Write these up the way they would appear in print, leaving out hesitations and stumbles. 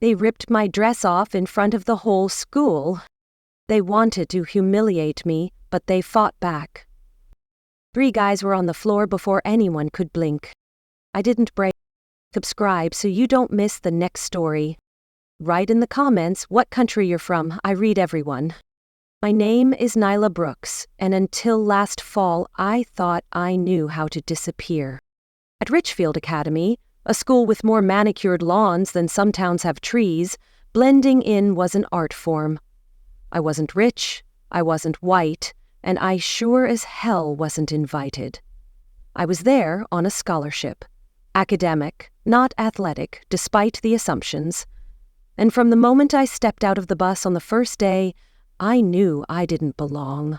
They ripped my dress off in front of the whole school. They wanted to humiliate me, but they fought back. 3 guys were on the floor before anyone could blink. I didn't break. Subscribe so you don't miss the next story. Write in the comments what country you're from. I read everyone. My name is Nyla Brooks, and until last fall, I thought I knew how to disappear. At Richfield Academy, a school with more manicured lawns than some towns have trees, blending in was an art form. I wasn't rich, I wasn't white, and I sure as hell wasn't invited. I was there on a scholarship. Academic, not athletic, despite the assumptions. And from the moment I stepped out of the bus on the first day, I knew I didn't belong.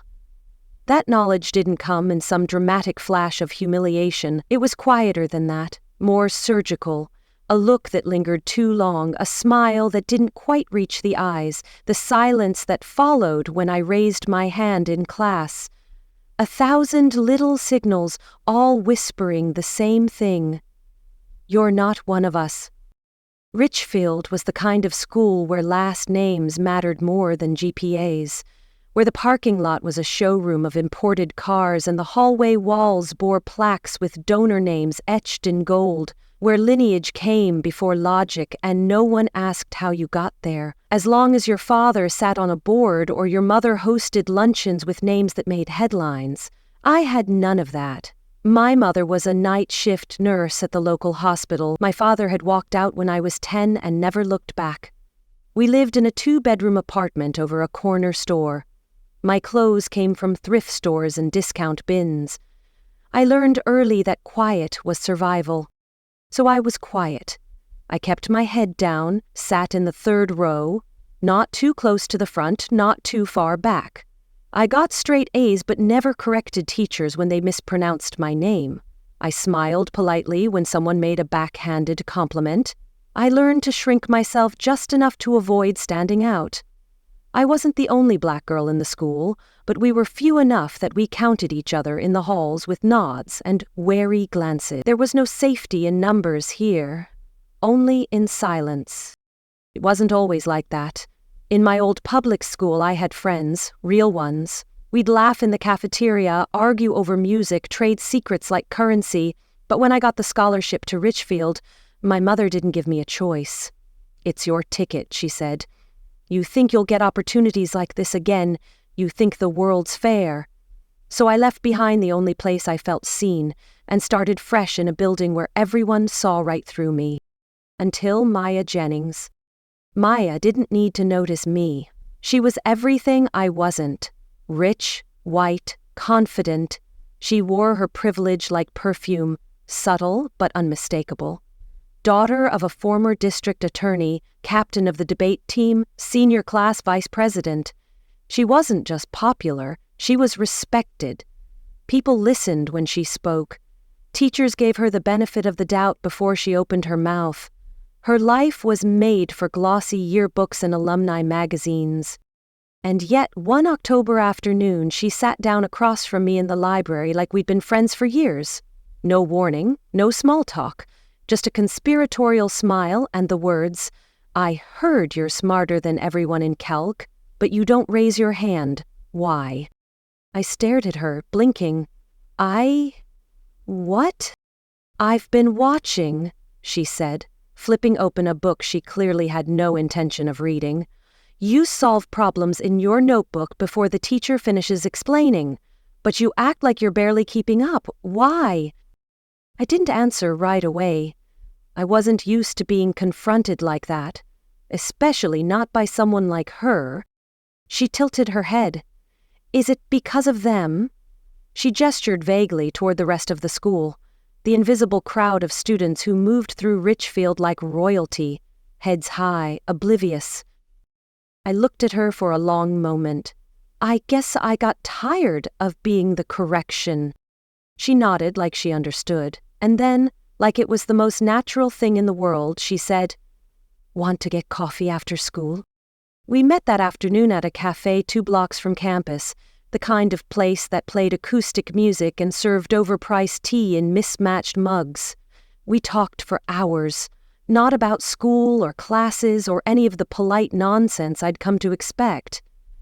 That knowledge didn't come in some dramatic flash of humiliation. It was quieter than that, more surgical, a look that lingered too long, a smile that didn't quite reach the eyes, the silence that followed when I raised my hand in class. 1,000 little signals, all whispering the same thing. You're not one of us. Richfield was the kind of school where last names mattered more than GPAs, where the parking lot was a showroom of imported cars and the hallway walls bore plaques with donor names etched in gold, where lineage came before logic and no one asked how you got there, as long as your father sat on a board or your mother hosted luncheons with names that made headlines. I had none of that. My mother was a night shift nurse at the local hospital. My father had walked out when I was 10 and never looked back. We lived in a 2-bedroom apartment over a corner store. My clothes came from thrift stores and discount bins. I learned early that quiet was survival. So I was quiet. I kept my head down, sat in the 3rd row, not too close to the front, not too far back. I got straight A's but never corrected teachers when they mispronounced my name. I smiled politely when someone made a backhanded compliment. I learned to shrink myself just enough to avoid standing out. I wasn't the only black girl in the school, but we were few enough that we counted each other in the halls with nods and wary glances. There was no safety in numbers here, only in silence. It wasn't always like that. In my old public school, I had friends, real ones. We'd laugh in the cafeteria, argue over music, trade secrets like currency, but when I got the scholarship to Richfield, my mother didn't give me a choice. "It's your ticket," she said. "You think you'll get opportunities like this again. You think the world's fair." So I left behind the only place I felt seen and started fresh in a building where everyone saw right through me. Until Maya Jennings. Maya didn't need to notice me. She was everything I wasn't. Rich, white, confident. She wore her privilege like perfume, subtle but unmistakable. Daughter of a former district attorney, captain of the debate team, senior class vice president. She wasn't just popular, she was respected. People listened when she spoke. Teachers gave her the benefit of the doubt before she opened her mouth. Her life was made for glossy yearbooks and alumni magazines. And yet, one October afternoon, she sat down across from me in the library like we'd been friends for years. No warning, no small talk, just a conspiratorial smile and the words, "I heard you're smarter than everyone in Calc, but you don't raise your hand. Why?" I stared at her, blinking. What? "I've been watching," she said, flipping open a book she clearly had no intention of reading. "You solve problems in your notebook before the teacher finishes explaining, but you act like you're barely keeping up. Why?" I didn't answer right away. I wasn't used to being confronted like that, especially not by someone like her. She tilted her head. "Is it because of them?" She gestured vaguely toward the rest of the school, the invisible crowd of students who moved through Richfield like royalty, heads high, oblivious. I looked at her for a long moment. "I guess I got tired of being the correction." She nodded like she understood, and then, like it was the most natural thing in the world, she said, "Want to get coffee after school?" We met that afternoon at a cafe 2 blocks from campus, the kind of place that played acoustic music and served overpriced tea in mismatched mugs. We talked for hours. Not about school or classes or any of the polite nonsense I'd come to expect.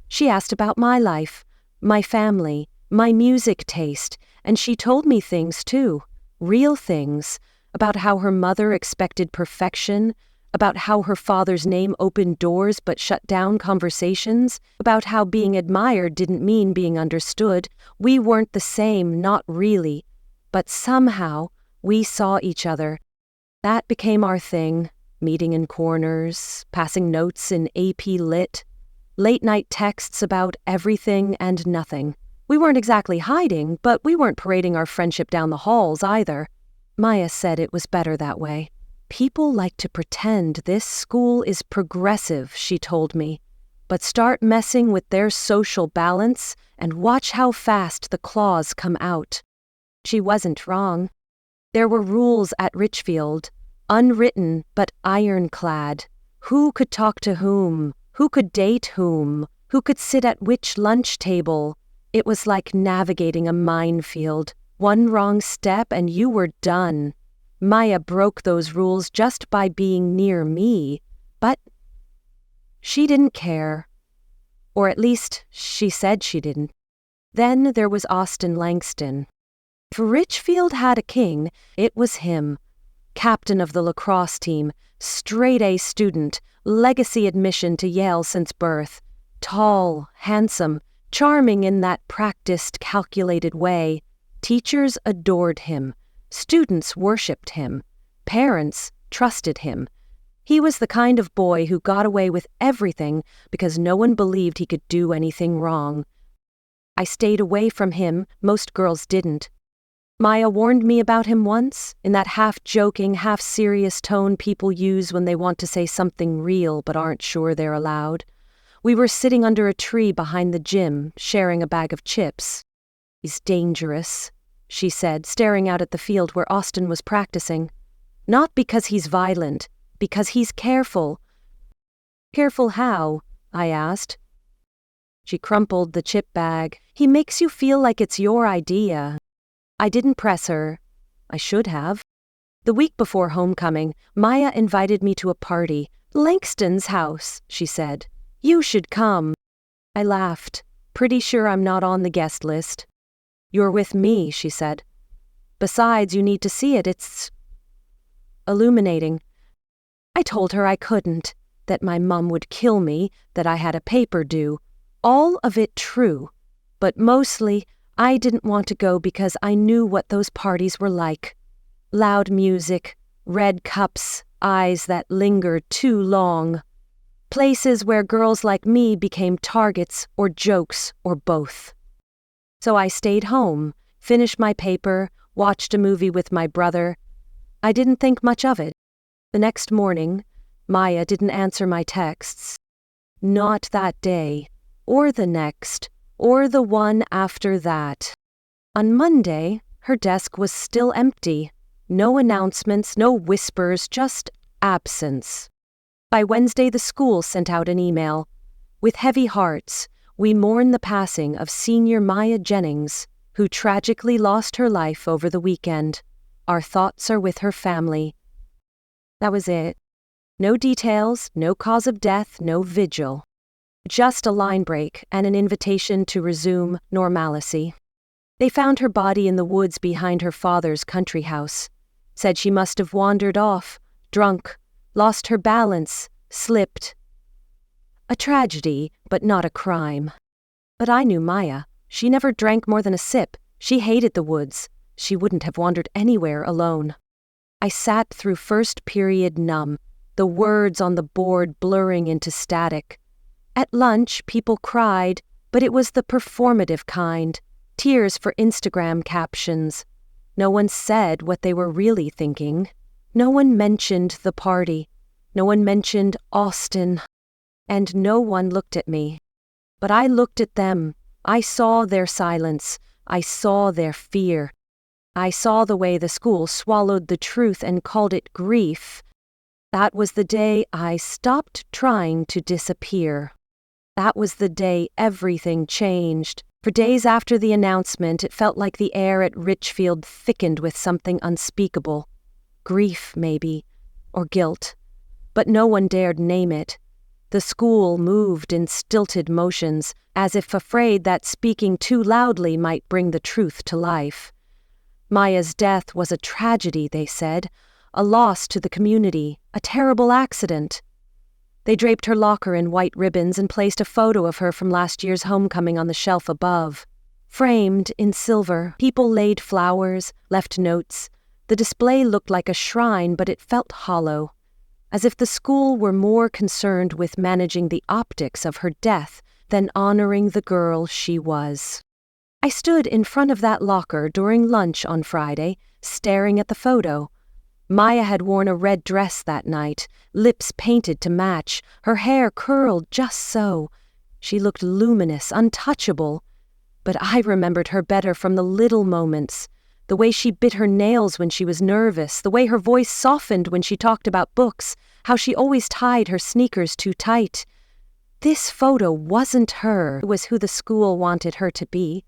She asked about my life, my family, my music taste, and she told me things too, real things, about how her mother expected perfection, about how her father's name opened doors but shut down conversations, about how being admired didn't mean being understood. We weren't the same, not really, but somehow we saw each other. That became our thing, meeting in corners, passing notes in AP Lit, late-night texts about everything and nothing. We weren't exactly hiding, but we weren't parading our friendship down the halls either. Maya said it was better that way. People like to pretend this school is progressive, she told me, but start messing with their social balance and watch how fast the claws come out. She wasn't wrong. There were rules at Richfield, unwritten but ironclad. Who could talk to whom? Who could date whom? Who could sit at which lunch table? It was like navigating a minefield. One wrong step and you were done. Maya broke those rules just by being near me, but she didn't care. Or at least, she said she didn't. Then there was Austin Langston. If Richfield had a king, it was him. Captain of the lacrosse team, straight-A student, legacy admission to Yale since birth. Tall, handsome, charming in that practiced, calculated way. Teachers adored him. Students worshipped him. Parents trusted him. He was the kind of boy who got away with everything because no one believed he could do anything wrong. I stayed away from him, most girls didn't. Maya warned me about him once, in that half-joking, half-serious tone people use when they want to say something real but aren't sure they're allowed. We were sitting under a tree behind the gym, sharing a bag of chips. "He's dangerous," she said, staring out at the field where Austin was practicing. "Not because he's violent, because he's careful." "Careful how?" I asked. She crumpled the chip bag. "He makes you feel like it's your idea." I didn't press her. I should have. The week before homecoming, Maya invited me to a party. "Langston's house," she said. "You should come." I laughed. "Pretty sure I'm not on the guest list." "You're with me," she said. "Besides, you need to see it. It's illuminating." I told her I couldn't, that my mum would kill me, that I had a paper due. All of it true. But mostly, I didn't want to go because I knew what those parties were like. Loud music, red cups, eyes that lingered too long. Places where girls like me became targets or jokes or both. So I stayed home, finished my paper, watched a movie with my brother. I didn't think much of it. The next morning, Maya didn't answer my texts. Not that day, or the next, or the one after that. On Monday, her desk was still empty. No announcements, no whispers, just absence. By Wednesday, the school sent out an email. "With heavy hearts, we mourn the passing of senior Maya Jennings, who tragically lost her life over the weekend. Our thoughts are with her family." That was it. No details, no cause of death, no vigil. Just a line break and an invitation to resume normalcy. They found her body in the woods behind her father's country house. Said she must have wandered off, drunk, lost her balance, slipped. A tragedy, but not a crime. But I knew Maya. She never drank more than a sip. She hated the woods. She wouldn't have wandered anywhere alone. I sat through first period numb, the words on the board blurring into static. At lunch, people cried, but it was the performative kind, tears for Instagram captions. No one said what they were really thinking. No one mentioned the party. No one mentioned Austin. And no one looked at me. But I looked at them. I saw their silence. I saw their fear. I saw the way the school swallowed the truth and called it grief. That was the day I stopped trying to disappear. That was the day everything changed. For days after the announcement, it felt like the air at Richfield thickened with something unspeakable. Grief, maybe. or guilt, but no one dared name it. The school moved in stilted motions, as if afraid that speaking too loudly might bring the truth to life. Maya's death was a tragedy, they said, a loss to the community, a terrible accident. They draped her locker in white ribbons and placed a photo of her from last year's homecoming on the shelf above. Framed in silver, people laid flowers, left notes. The display looked like a shrine, but it felt hollow, as if the school were more concerned with managing the optics of her death than honoring the girl she was. I stood in front of that locker during lunch on Friday, staring at the photo. Maya had worn a red dress that night, lips painted to match, her hair curled just so. She looked luminous, untouchable. But I remembered her better from the little moments, the way she bit her nails when she was nervous, the way her voice softened when she talked about books, how she always tied her sneakers too tight. This photo wasn't her, it was who the school wanted her to be.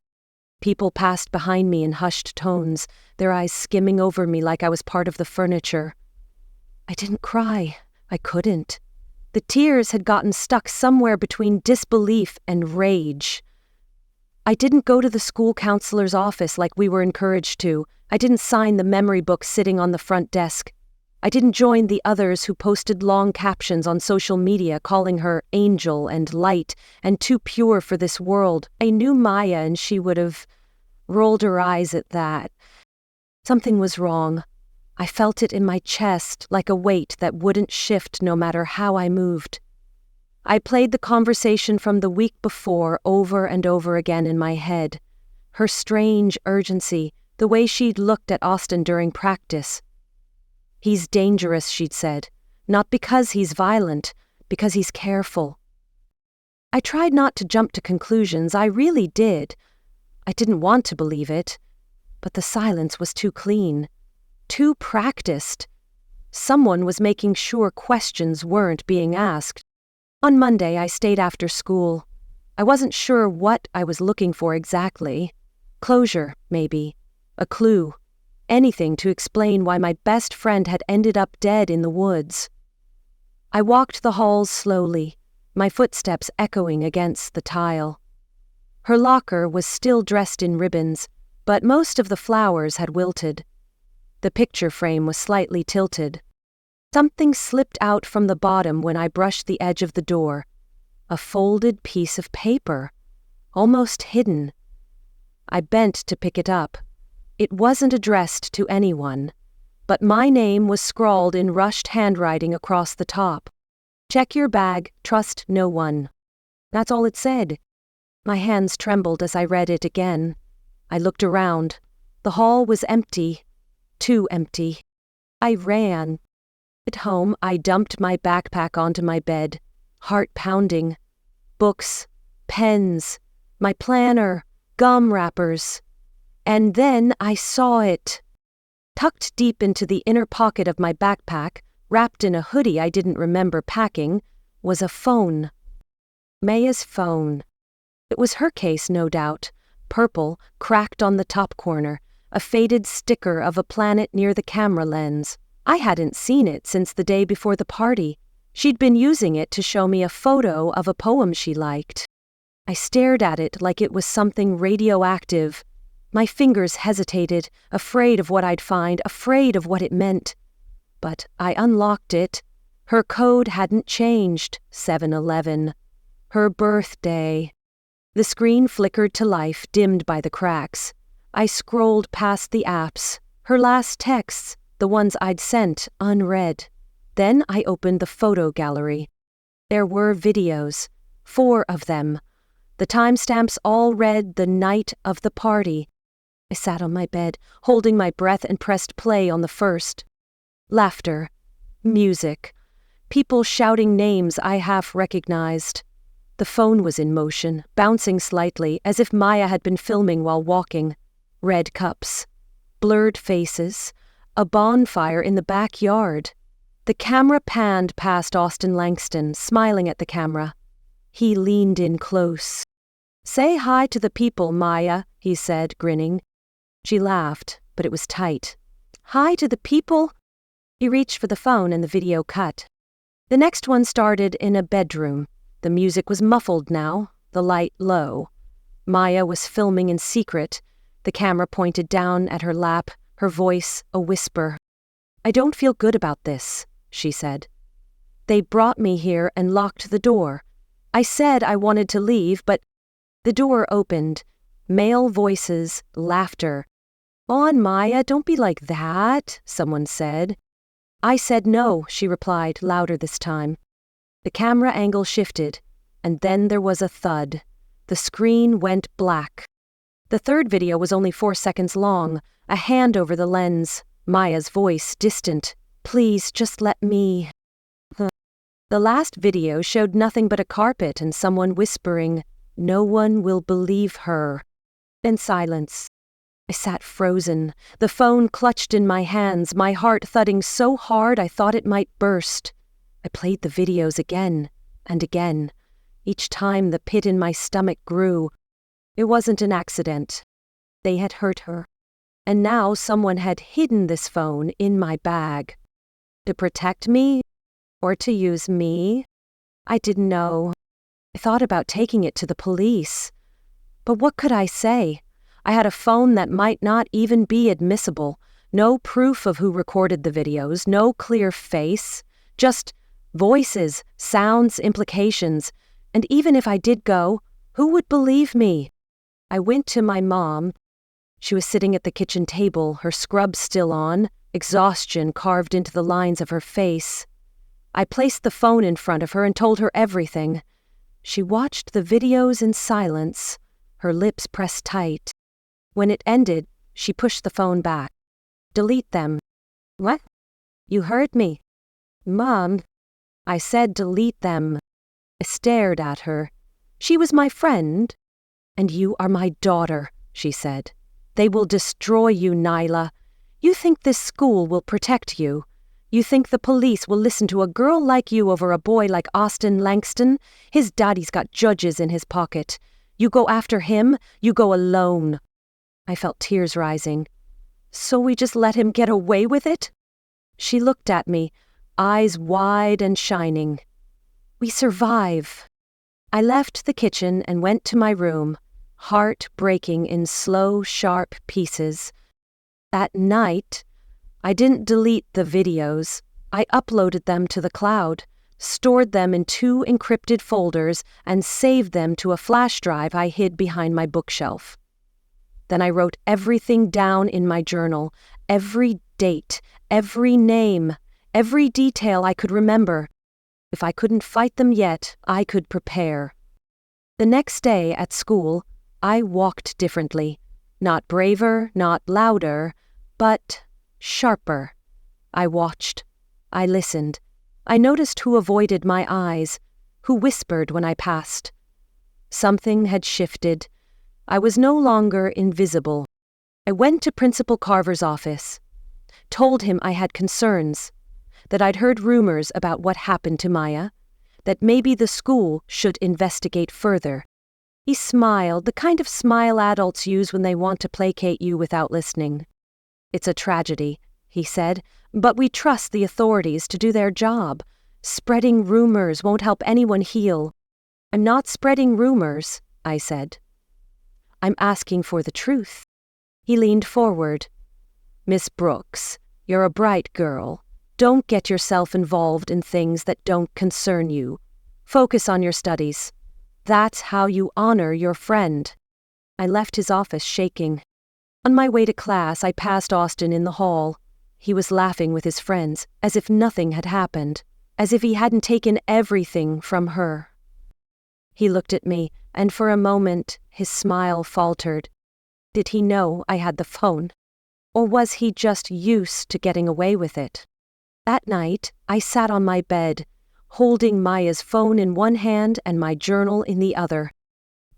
People passed behind me in hushed tones, their eyes skimming over me like I was part of the furniture. I didn't cry. I couldn't. The tears had gotten stuck somewhere between disbelief and rage. I didn't go to the school counselor's office like we were encouraged to. I didn't sign the memory book sitting on the front desk. I didn't join the others who posted long captions on social media calling her angel and light and too pure for this world. I knew Maya and she would have rolled her eyes at that. Something was wrong. I felt it in my chest like a weight that wouldn't shift no matter how I moved. I played the conversation from the week before over and over again in my head. Her strange urgency, the way she'd looked at Austin during practice. He's dangerous, she'd said, not because he's violent, because he's careful. I tried not to jump to conclusions, I really did. I didn't want to believe it, but the silence was too clean, too practiced. Someone was making sure questions weren't being asked. On Monday, I stayed after school. I wasn't sure what I was looking for exactly. Closure, maybe. A clue. Anything to explain why my best friend had ended up dead in the woods. I walked the halls slowly, my footsteps echoing against the tile. Her locker was still dressed in ribbons, but most of the flowers had wilted. The picture frame was slightly tilted. Something slipped out from the bottom when I brushed the edge of the door. A folded piece of paper, almost hidden. I bent to pick it up. It wasn't addressed to anyone, but my name was scrawled in rushed handwriting across the top. Check your bag, trust no one. That's all it said. My hands trembled as I read it again. I looked around. The hall was empty, too empty. I ran. At home, I dumped my backpack onto my bed, heart pounding. Books, pens, my planner, gum wrappers. And then I saw it. Tucked deep into the inner pocket of my backpack, wrapped in a hoodie I didn't remember packing, was a phone. Maya's phone. It was her case, no doubt. Purple, cracked on the top corner, a faded sticker of a planet near the camera lens. I hadn't seen it since the day before the party. She'd been using it to show me a photo of a poem she liked. I stared at it like it was something radioactive. My fingers hesitated, afraid of what I'd find, afraid of what it meant. But I unlocked it. Her code hadn't changed, 7-11. Her birthday. The screen flickered to life, dimmed by the cracks. I scrolled past the apps, her last texts, the ones I'd sent, unread. Then I opened the photo gallery. There were videos, 4 of them. The timestamps all read the night of the party. I sat on my bed, holding my breath, and pressed play on the first. Laughter. Music. People shouting names I half recognized. The phone was in motion, bouncing slightly, as if Maya had been filming while walking. Red cups. Blurred faces. A bonfire in the backyard. The camera panned past Austin Langston, smiling at the camera. He leaned in close. "Say hi to the people, Maya," he said, grinning. She laughed, but it was tight. "Hi to the people?" He reached for the phone and the video cut. The next one started in a bedroom. The music was muffled now, the light low. Maya was filming in secret, the camera pointed down at her lap, her voice a whisper. "I don't feel good about this," she said. "They brought me here and locked the door. I said I wanted to leave, but..." The door opened. Male voices, laughter. "On, Maya, don't be like that," someone said. "I said no," she replied, louder this time. The camera angle shifted, and then there was a thud. The screen went black. The third video was only 4 seconds long, a hand over the lens, Maya's voice distant. "Please, just let me..." The last video showed nothing but a carpet and someone whispering, "No one will believe her." Then silence. I sat frozen, the phone clutched in my hands, my heart thudding so hard I thought it might burst. I played the videos again and again. Each time the pit in my stomach grew. It wasn't an accident. They had hurt her. And now someone had hidden this phone in my bag. To protect me? Or to use me? I didn't know. I thought about taking it to the police. But what could I say? I had a phone that might not even be admissible. No proof of who recorded the videos, no clear face. Just voices, sounds, implications. And even if I did go, who would believe me? I went to my mom. She was sitting at the kitchen table, her scrub still on, exhaustion carved into the lines of her face. I placed the phone in front of her and told her everything. She watched the videos in silence, her lips pressed tight. When it ended, she pushed the phone back. "Delete them." "What?" "You heard me." "Mom." I said delete them. I stared at her. She was my friend. "And you are my daughter," she said. "They will destroy you, Nyla. You think this school will protect you? You think the police will listen to a girl like you over a boy like Austin Langston? His daddy's got judges in his pocket. You go after him, you go alone." I felt tears rising. "So we just let him get away with it?" She looked at me, eyes wide and shining. "We survive." I left the kitchen and went to my room, heart breaking in slow, sharp pieces. That night, I didn't delete the videos. I uploaded them to the cloud, stored them in 2 encrypted folders, and saved them to a flash drive I hid behind my bookshelf. Then I wrote everything down in my journal, every date, every name, every detail I could remember. If I couldn't fight them yet, I could prepare. The next day at school, I walked differently. Not braver, not louder, but sharper. I watched. I listened. I noticed who avoided my eyes, who whispered when I passed. Something had shifted. I was no longer invisible. I went to Principal Carver's office, told him I had concerns, that I'd heard rumors about what happened to Maya, that maybe the school should investigate further. He smiled, the kind of smile adults use when they want to placate you without listening. "It's a tragedy," he said, "but we trust the authorities to do their job. Spreading rumors won't help anyone heal." "I'm not spreading rumors," I said. "I'm asking for the truth." He leaned forward. "Miss Brooks, you're a bright girl. Don't get yourself involved in things that don't concern you. Focus on your studies. That's how you honor your friend." I left his office shaking. On my way to class, I passed Austin in the hall. He was laughing with his friends, as if nothing had happened, as if he hadn't taken everything from her. He looked at me, and for a moment, his smile faltered. Did he know I had the phone? Or was he just used to getting away with it? That night, I sat on my bed, holding Maya's phone in one hand and my journal in the other.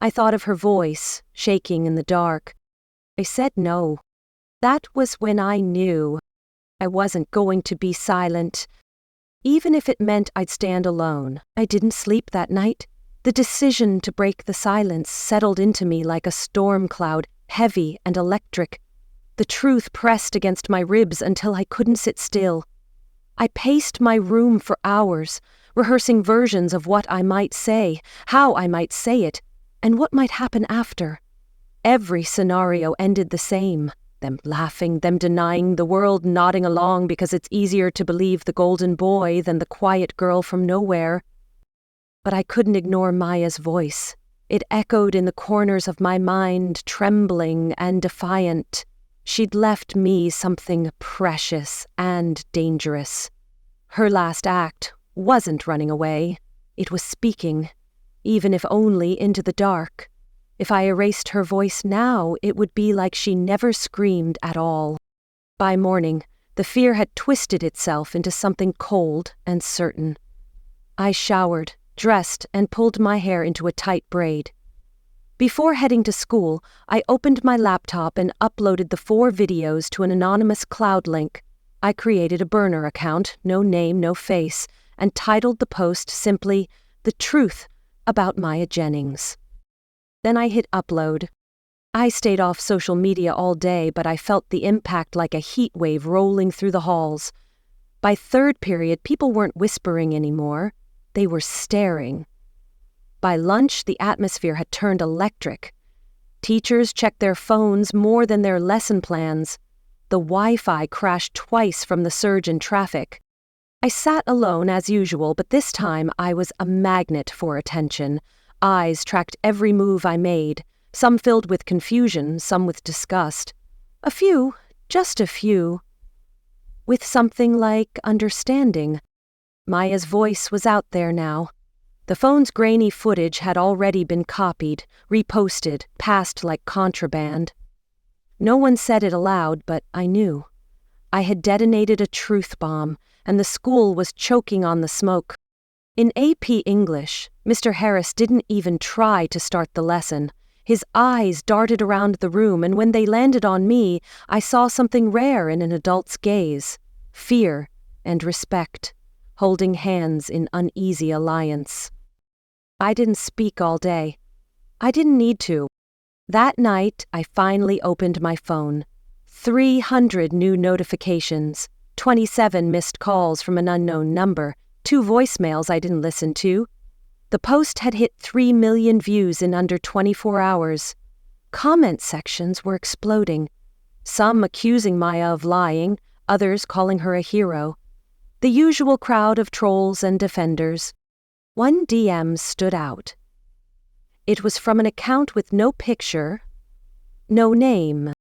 I thought of her voice, shaking in the dark. I said no. That was when I knew. I wasn't going to be silent, even if it meant I'd stand alone. I didn't sleep that night. The decision to break the silence settled into me like a storm cloud, heavy and electric. The truth pressed against my ribs until I couldn't sit still. I paced my room for hours, rehearsing versions of what I might say, how I might say it, and what might happen after. Every scenario ended the same. Them laughing, them denying, the world nodding along because it's easier to believe the golden boy than the quiet girl from nowhere. But I couldn't ignore Maya's voice. It echoed in the corners of my mind, trembling and defiant. She'd left me something precious and dangerous. Her last act wasn't running away. It was speaking, even if only into the dark. If I erased her voice now, it would be like she never screamed at all. By morning, the fear had twisted itself into something cold and certain. I showered, dressed, and pulled my hair into a tight braid. Before heading to school, I opened my laptop and uploaded the 4 videos to an anonymous cloud link. I created a burner account, no name, no face, and titled the post simply, "The Truth About Maya Jennings." Then I hit upload. I stayed off social media all day, but I felt the impact like a heat wave rolling through the halls. By third period, people weren't whispering anymore. They were staring. By lunch, the atmosphere had turned electric. Teachers checked their phones more than their lesson plans. The Wi-Fi crashed twice from the surge in traffic. I sat alone as usual, but this time I was a magnet for attention. Eyes tracked every move I made, some filled with confusion, some with disgust. A few, just a few, with something like understanding. Maya's voice was out there now. The phone's grainy footage had already been copied, reposted, passed like contraband. No one said it aloud, but I knew. I had detonated a truth bomb, and the school was choking on the smoke. In AP English, Mr. Harris didn't even try to start the lesson. His eyes darted around the room, and when they landed on me, I saw something rare in an adult's gaze: fear and respect, holding hands in uneasy alliance. I didn't speak all day. I didn't need to. That night, I finally opened my phone. 300 new notifications, 27 missed calls from an unknown number, 2 voicemails I didn't listen to. The post had hit 3 million views in under 24 hours. Comment sections were exploding, some accusing Maya of lying, others calling her a hero. The usual crowd of trolls and defenders. One DM stood out. It was from an account with no picture, no name.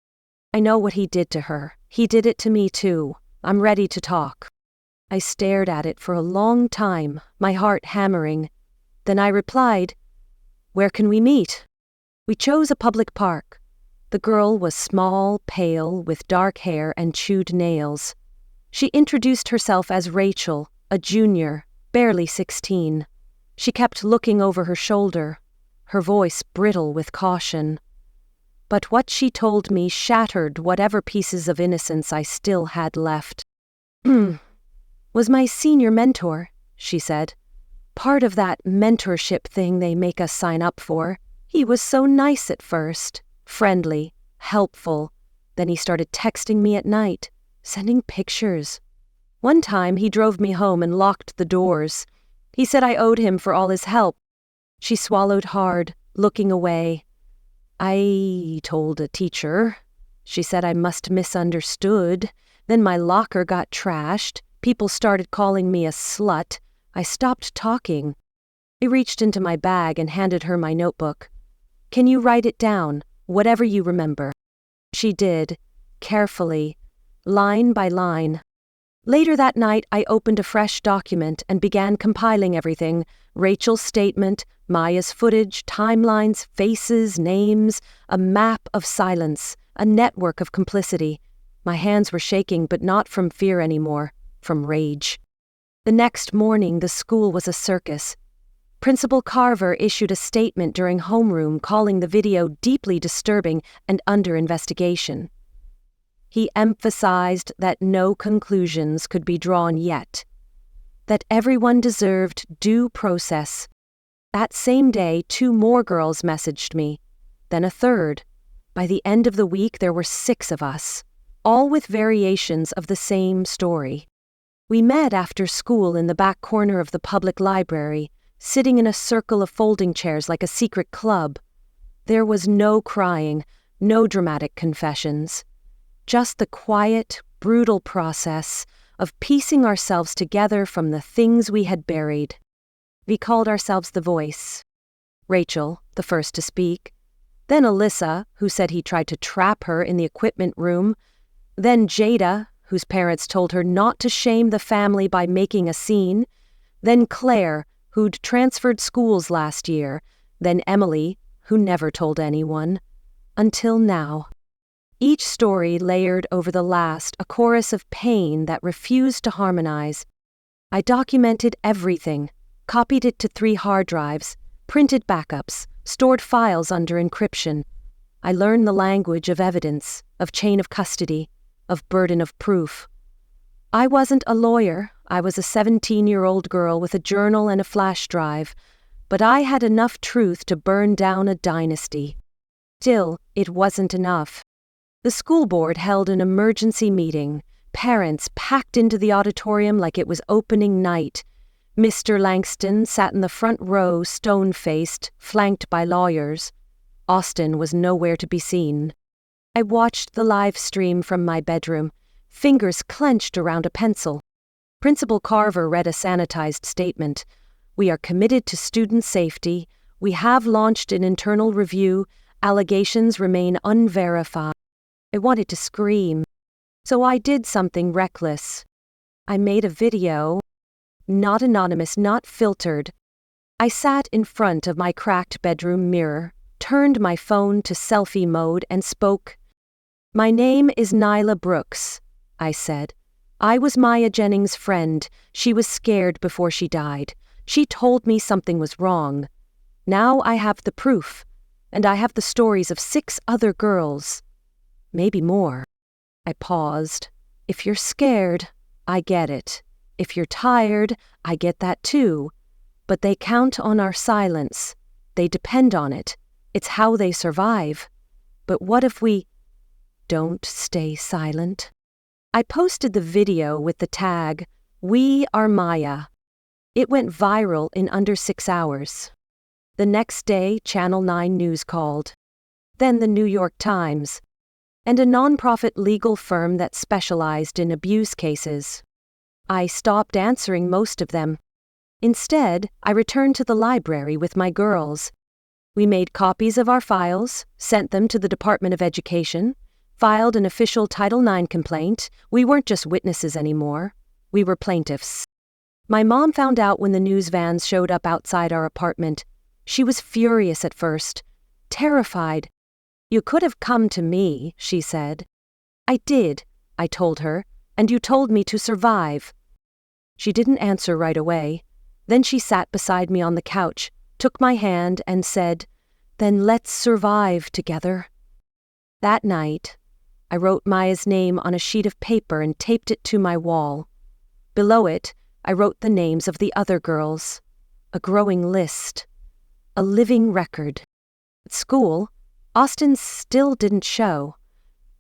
I know what he did to her. He did it to me too. I'm ready to talk. I stared at it for a long time, my heart hammering. Then I replied, "Where can we meet?" We chose a public park. The girl was small, pale, with dark hair and chewed nails. She introduced herself as Rachel, a junior, barely 16. She kept looking over her shoulder, her voice brittle with caution. But what she told me shattered whatever pieces of innocence I still had left. "Was my senior mentor," she said. "Part of that mentorship thing they make us sign up for. He was so nice at first, friendly, helpful. Then he started texting me at night, sending pictures. One time he drove me home and locked the doors. He said I owed him for all his help." She swallowed hard, looking away. "I told a teacher. She said I must have misunderstood. Then my locker got trashed. People started calling me a slut. I stopped talking." I reached into my bag and handed her my notebook. "Can you write it down, whatever you remember?" She did, carefully, line by line. Later that night, I opened a fresh document and began compiling everything: Rachel's statement, Maya's footage, timelines, faces, names, a map of silence, a network of complicity. My hands were shaking, but not from fear anymore, from rage. The next morning, the school was a circus. Principal Carver issued a statement during homeroom calling the video deeply disturbing and under investigation. He emphasized that no conclusions could be drawn yet, that everyone deserved due process. That same day, 2 more girls messaged me, then a third. By the end of the week, there were 6 of us, all with variations of the same story. We met after school in the back corner of the public library, sitting in a circle of folding chairs like a secret club. There was no crying, no dramatic confessions. Just the quiet, brutal process of piecing ourselves together from the things we had buried. We called ourselves The Voice. Rachel, the first to speak. Then Alyssa, who said he tried to trap her in the equipment room. Then Jada, whose parents told her not to shame the family by making a scene. Then Claire, who'd transferred schools last year. Then Emily, who never told anyone. Until now. Each story layered over the last a chorus of pain that refused to harmonize. I documented everything, copied it to 3 hard drives, printed backups, stored files under encryption. I learned the language of evidence, of chain of custody, of burden of proof. I wasn't a lawyer. I was a 17-year-old girl with a journal and a flash drive, but I had enough truth to burn down a dynasty. Still, it wasn't enough. The school board held an emergency meeting. Parents packed into the auditorium like it was opening night. Mr. Langston sat in the front row, stone-faced, flanked by lawyers. Austin was nowhere to be seen. I watched the live stream from my bedroom, fingers clenched around a pencil. Principal Carver read a sanitized statement. "We are committed to student safety. We have launched an internal review. Allegations remain unverified." I wanted to scream. So I did something reckless. I made a video. Not anonymous, not filtered. I sat in front of my cracked bedroom mirror, turned my phone to selfie mode and spoke. "My name is Nyla Brooks," I said. "I was Maya Jennings' friend. She was scared before she died. She told me something was wrong. Now I have the proof, and I have the stories of 6 other girls. Maybe more." I paused. "If you're scared, I get it. If you're tired, I get that too. But they count on our silence. They depend on it. It's how they survive. But what if we don't stay silent?" I posted the video with the tag, "We Are Maya." It went viral in under 6 hours. The next day, Channel 9 News called. Then the New York Times. And a nonprofit legal firm that specialized in abuse cases. I stopped answering most of them. Instead, I returned to the library with my girls. We made copies of our files, sent them to the Department of Education, filed an official Title IX complaint. We weren't just witnesses anymore. We were plaintiffs. My mom found out when the news vans showed up outside our apartment. She was furious at first, terrified. "You could have come to me," she said. "I did," I told her, "and you told me to survive." She didn't answer right away. Then she sat beside me on the couch, took my hand, and said, "Then let's survive together." That night, I wrote Maya's name on a sheet of paper and taped it to my wall. Below it, I wrote the names of the other girls. A growing list. A living record. At school, Austin still didn't show.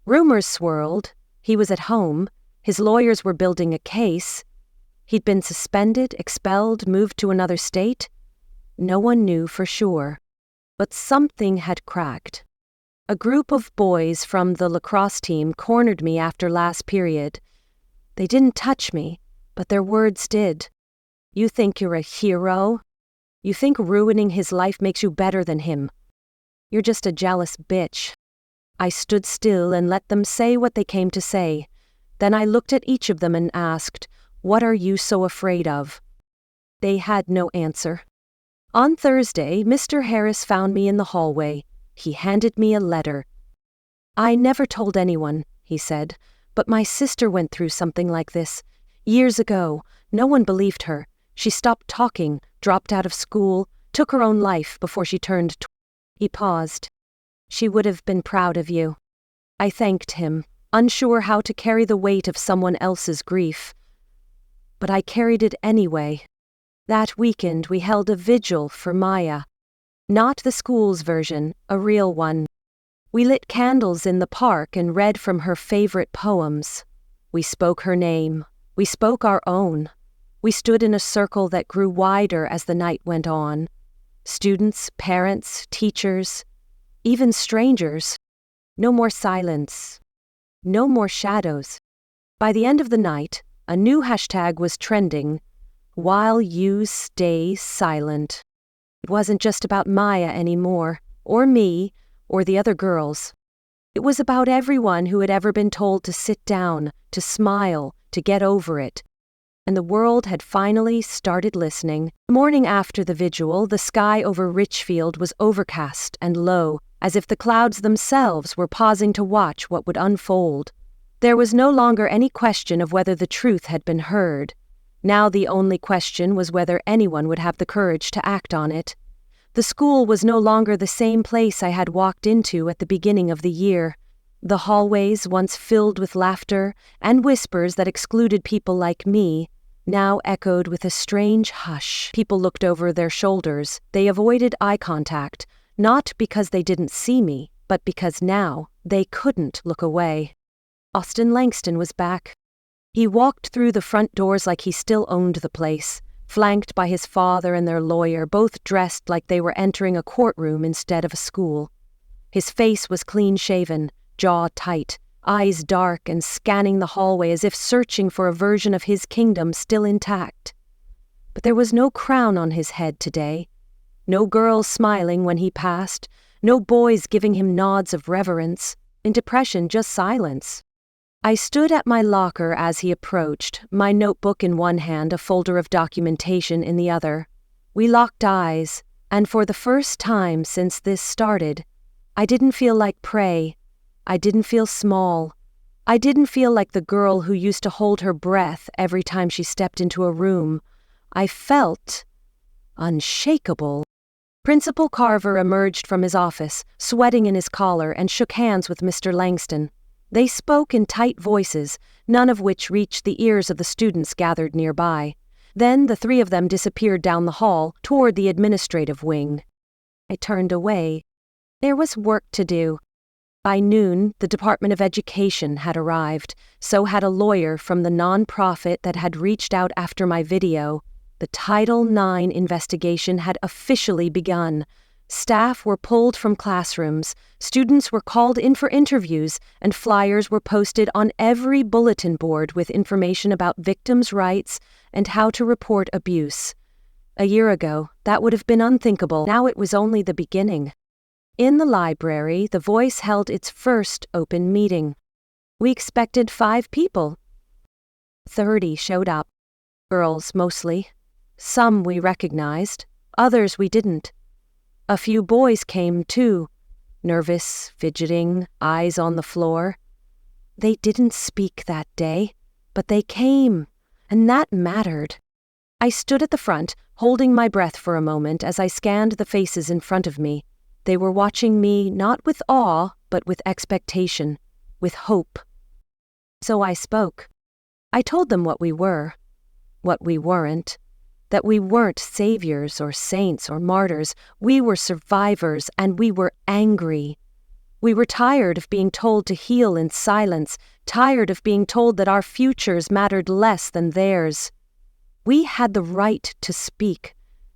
Rumors swirled. He was at home. His lawyers were building a case. He'd been suspended, expelled, moved to another state. No one knew for sure. But something had cracked. A group of boys from the lacrosse team cornered me after last period. They didn't touch me, but their words did. "You think you're a hero? You think ruining his life makes you better than him? You're just a jealous bitch." I stood still and let them say what they came to say. Then I looked at each of them and asked, "What are you so afraid of?" They had no answer. On Thursday, Mr. Harris found me in the hallway. He handed me a letter. "I never told anyone," he said, "but my sister went through something like this. Years ago, no one believed her. She stopped talking, dropped out of school, took her own life before she turned 20. He paused. "She would have been proud of you." I thanked him, unsure how to carry the weight of someone else's grief. But I carried it anyway. That weekend we held a vigil for Maya. Not the school's version, a real one. We lit candles in the park and read from her favorite poems. We spoke her name, We spoke our own. We stood in a circle that grew wider as the night went on. Students, parents, teachers, even strangers. No more silence. No more shadows. By the end of the night, a new hashtag was trending, "While you stay silent." It wasn't just about Maya anymore, or me, or the other girls. It was about everyone who had ever been told to sit down, to smile, to get over it. And the world had finally started listening. The morning after the vigil, the sky over Richfield was overcast and low, as if the clouds themselves were pausing to watch what would unfold. There was no longer any question of whether the truth had been heard. Now the only question was whether anyone would have the courage to act on it. The school was no longer the same place I had walked into at the beginning of the year. The hallways, once filled with laughter and whispers that excluded people like me, now echoed with a strange hush. People looked over their shoulders. They avoided eye contact, not because they didn't see me, but because now they couldn't look away. Austin Langston was back. He walked through the front doors like he still owned the place, flanked by his father and their lawyer, both dressed like they were entering a courtroom instead of a school. His face was clean-shaven, jaw tight, eyes dark and scanning the hallway as if searching for a version of his kingdom still intact. But there was no crown on his head today. No girls smiling when he passed, no boys giving him nods of reverence. In depression, just silence. I stood at my locker as he approached, my notebook in one hand, a folder of documentation in the other. We locked eyes, and for the first time since this started, I didn't feel like prey. I didn't feel small. I didn't feel like the girl who used to hold her breath every time she stepped into a room. I felt unshakable. Principal Carver emerged from his office, sweating in his collar, and shook hands with Mr. Langston. They spoke in tight voices, none of which reached the ears of the students gathered nearby. Then the three of them disappeared down the hall toward the administrative wing. I turned away. There was work to do. By noon, the Department of Education had arrived. So had a lawyer from the nonprofit that had reached out after my video. The Title IX investigation had officially begun. Staff were pulled from classrooms, students were called in for interviews, and flyers were posted on every bulletin board with information about victims' rights and how to report abuse. A year ago, that would have been unthinkable. Now it was only the beginning. In the library, the Voice held its first open meeting. We expected 5 people. 30 showed up. Girls, mostly. Some we recognized, others we didn't. A few boys came, too, nervous, fidgeting, eyes on the floor. They didn't speak that day, but they came, and that mattered. I stood at the front, holding my breath for a moment as I scanned the faces in front of me. They were watching me not with awe, but with expectation, with hope. So I spoke. I told them what we were, what we weren't. That we weren't saviors or saints or martyrs. We were survivors, and we were angry. We were tired of being told to heal in silence, tired of being told that our futures mattered less than theirs. We had the right to speak,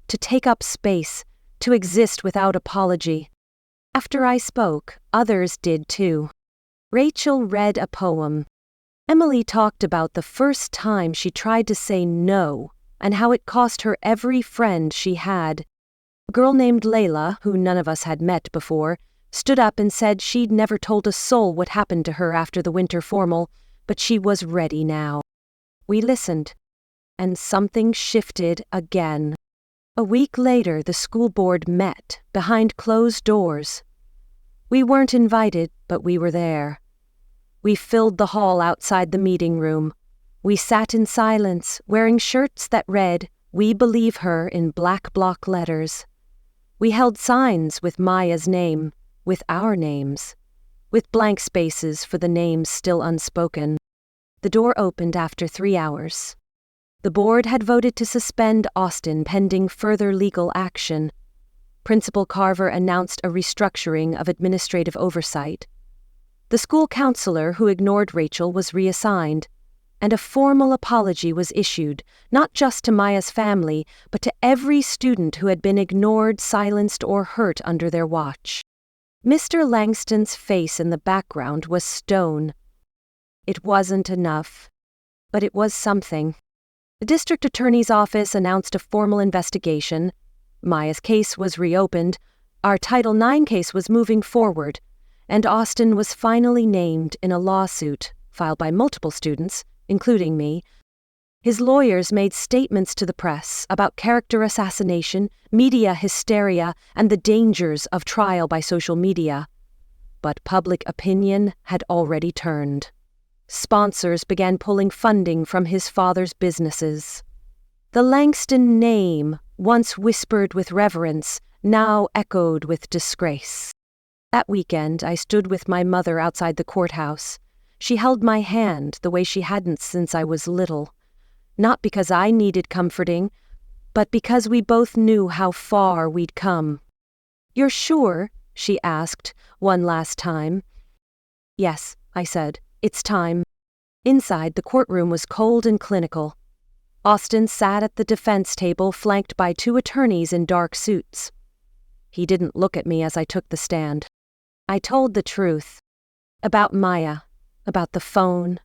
to take up space, to exist without apology. After I spoke, others did too. Rachel read a poem. Emily talked about the first time she tried to say no, and how it cost her every friend she had. A girl named Layla, who none of us had met before, stood up and said she'd never told a soul what happened to her after the winter formal, but she was ready now. We listened, and something shifted again. A week later, the school board met, behind closed doors. We weren't invited, but we were there. We filled the hall outside the meeting room. We sat in silence, wearing shirts that read, "We believe her," in black block letters. We held signs with Maya's name, with our names, with blank spaces for the names still unspoken. The door opened after 3 hours. The board had voted to suspend Austin pending further legal action. Principal Carver announced a restructuring of administrative oversight. The school counselor who ignored Rachel was reassigned. and a formal apology was issued, not just to Maya's family, but to every student who had been ignored, silenced, or hurt under their watch. Mr. Langston's face in the background was stone. It wasn't enough, but it was something. The district attorney's office announced a formal investigation. Maya's case was reopened, our Title IX case was moving forward, and Austin was finally named in a lawsuit filed by multiple students, including me. His lawyers made statements to the press about character assassination, media hysteria, and the dangers of trial by social media. But public opinion had already turned. Sponsors began pulling funding from his father's businesses. The Langston name, once whispered with reverence, now echoed with disgrace. That weekend, I stood with my mother outside the courthouse. She held my hand the way she hadn't since I was little. Not because I needed comforting, but because we both knew how far we'd come. "You're sure?" she asked, one last time. "Yes," I said. "It's time." Inside, the courtroom was cold and clinical. Austin sat at the defense table, flanked by two attorneys in dark suits. He didn't look at me as I took the stand. I told the truth. About Maya, about the phone,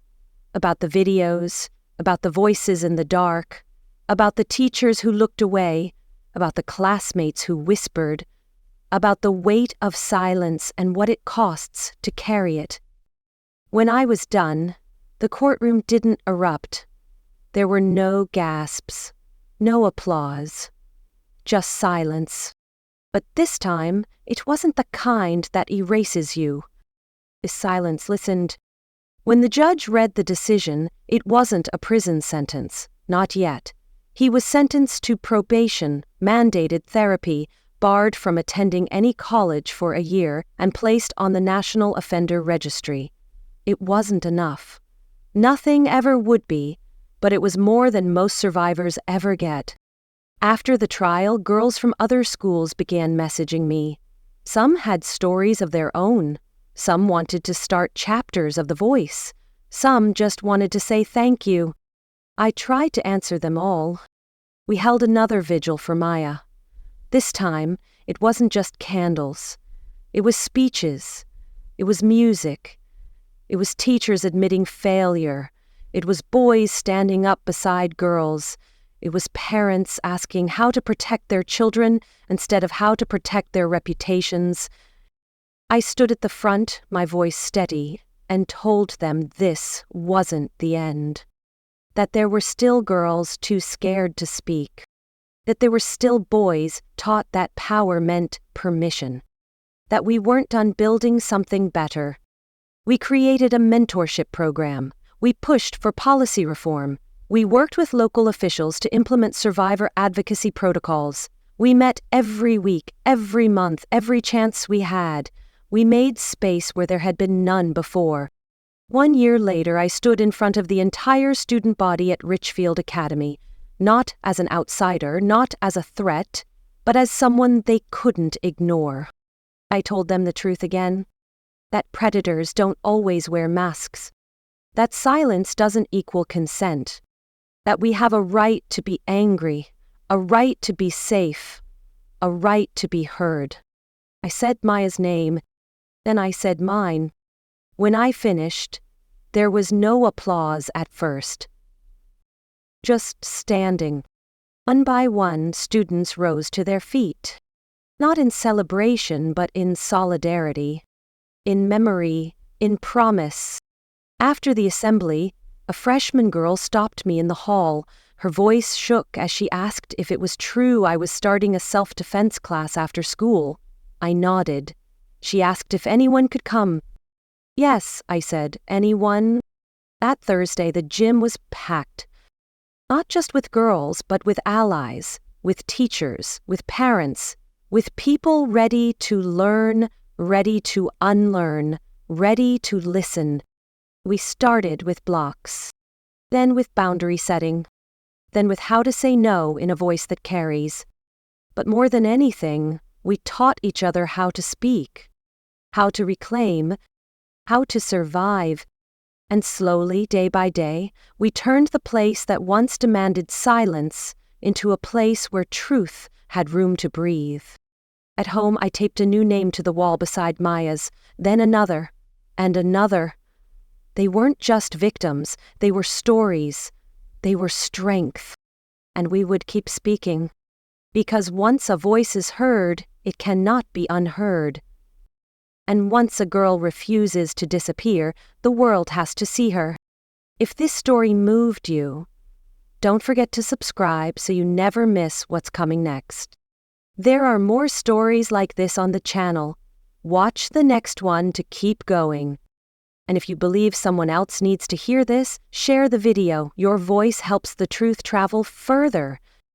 about the videos, about the voices in the dark, about the teachers who looked away, about the classmates who whispered, about the weight of silence and what it costs to carry it. When I was done, the courtroom didn't erupt. There were no gasps, no applause, just silence. But this time, it wasn't the kind that erases you. The silence listened. When the judge read the decision, it wasn't a prison sentence, not yet. He was sentenced to probation, mandated therapy, barred from attending any college for a year, and placed on the National Offender Registry. It wasn't enough. Nothing ever would be, but it was more than most survivors ever get. After the trial, girls from other schools began messaging me. Some had stories of their own. Some wanted to start chapters of The Voice. Some just wanted to say thank you. I tried to answer them all. We held another vigil for Maya. This time, it wasn't just candles. It was speeches. It was music. It was teachers admitting failure. It was boys standing up beside girls. It was parents asking how to protect their children instead of how to protect their reputations. I stood at the front, my voice steady, and told them this wasn't the end. That there were still girls too scared to speak. That there were still boys taught that power meant permission. That we weren't done building something better. We created a mentorship program. We pushed for policy reform. We worked with local officials to implement survivor advocacy protocols. We met every week, every month, every chance we had. We made space where there had been none before. 1 year later, I stood in front of the entire student body at Richfield Academy, not as an outsider, not as a threat, but as someone they couldn't ignore. I told them the truth again. That predators don't always wear masks. That silence doesn't equal consent. That we have a right to be angry, a right to be safe, a right to be heard. I said Maya's name, then I said mine. When I finished, there was no applause at first. Just standing. One by one, students rose to their feet. Not in celebration, but in solidarity. In memory, in promise. After the assembly, a freshman girl stopped me in the hall. Her voice shook as she asked if it was true I was starting a self-defense class after school. I nodded. She asked if anyone could come. "Yes," I said. "Anyone?" That Thursday, the gym was packed. Not just with girls, but with allies, with teachers, with parents, with people ready to learn, ready to unlearn, ready to listen. We started with blocks, then with boundary setting, then with how to say no in a voice that carries. But more than anything, we taught each other how to speak, how to reclaim, how to survive, And slowly, day by day, we turned the place that once demanded silence into a place where truth had room to breathe. At home, I taped a new name to the wall beside Maya's, then another, and another. They weren't just victims, they were stories. They were strength. And we would keep speaking. Because once a voice is heard, it cannot be unheard. And once a girl refuses to disappear, the world has to see her. If this story moved you, don't forget to subscribe so you never miss what's coming next. There are more stories like this on the channel. Watch the next one to keep going. And if you believe someone else needs to hear this, share the video. Your voice helps the truth travel further